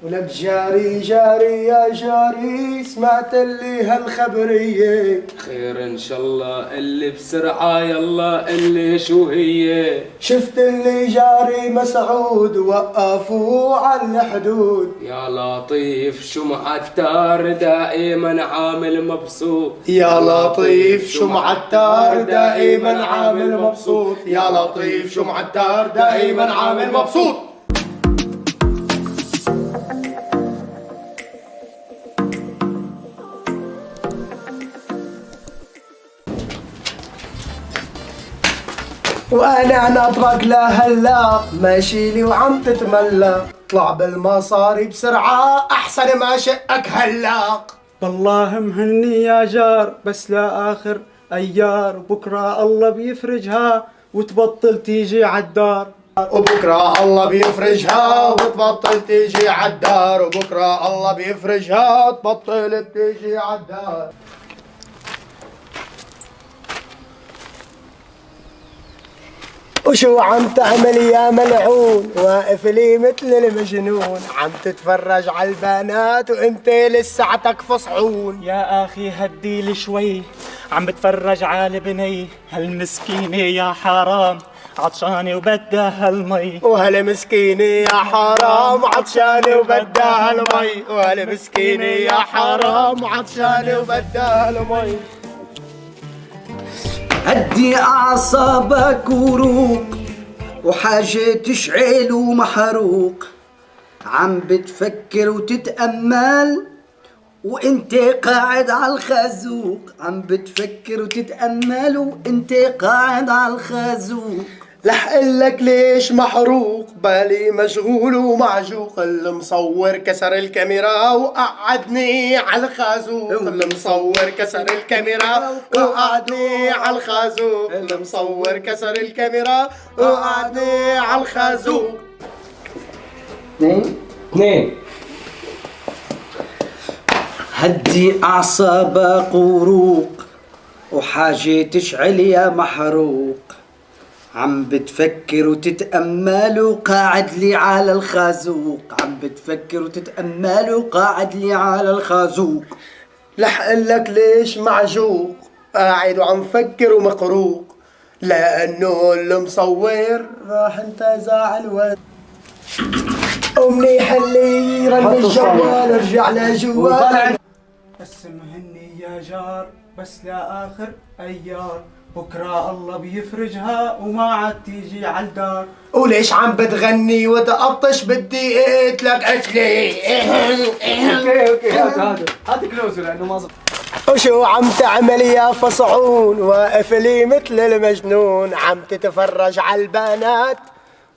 ولك جاري جاري يا جاري، سمعت اللي هالخبرية؟ خير ان شاء الله، اللي بسرعة يلا اللي شو هي؟ شفت اللي جاري مسعود وقفوه على الحدود. يا لطيف شو معتار دائما عامل مبسوط. يا لطيف شو معتار دائما عامل مبسوط. يا لطيف شو معتار دائما عامل مبسوط. وانا ناطرك لهلا، ماشي لي وعم تتملق، طلع بالمصاري بسرعة احسن ما شقك هلاق. والله مهني يا جار بس لا آخر أيار، بكرة الله بيفرجها وتبطل تيجي عالدار. وبكرة الله بيفرجها وتبطل تيجي عالدار. وبكرة الله بيفرجها وتبطل بتيجي عالدار. وشو عم تعمل يا ملعون؟ واقف لي مثل المجنون، عم تتفرج على البنات وانت لسعتك فصحون. يا أخي هدي لي شوي، عم بتفرج على بني هالمسكينة يا حرام، عطشانة وبدها المي. وهالمسكينة يا حرام عطشانة وبدها المي. وهالمسكينة يا حرام عطشانة وبدها المي. هدي أعصابك وروق، وحاجة تشعل ومحروق، عم بتفكر وتتأمل وانت قاعد على الخازوق. عم بتفكر وتتأمل وانت قاعد على الخازوق. رح قلك ليش محروق، بالي مشغول ومعجوق. المصور كسر الكاميرا وقعدني على الخازوق. المصور كسر الكاميرا وقعدني على الخازوق. المصور كسر الكاميرا وقعدني على الخازوق. اثنين. هدي أعصابك وروق، وحاجة تشعل يا محروق، عم بتفكر وتتأمل وقاعد لي على الخازوق. عم بتفكر وتتأمل وقاعد لي على الخازوق. رح قلك ليش معجوق، قاعد وعم فكر ومقروق، لأنه المصور راح انتزع الواد. ومنيح اللي رن الجوال ارجع لجوال. بس مهني يا جار بس لا آخر أيار، بكرة الله بيفرجها وما عاد تيجي عالدار. وليش عم بتغني وتقطش؟ بدي قلت لك اكلي. اوكي هات كلوزه لانه ما صار. وشو عم تعمل يا فصعون؟ واقف لي مثل المجنون، عم تتفرج على البنات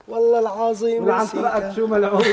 والله العظيم عم ترقك شو ملعوب.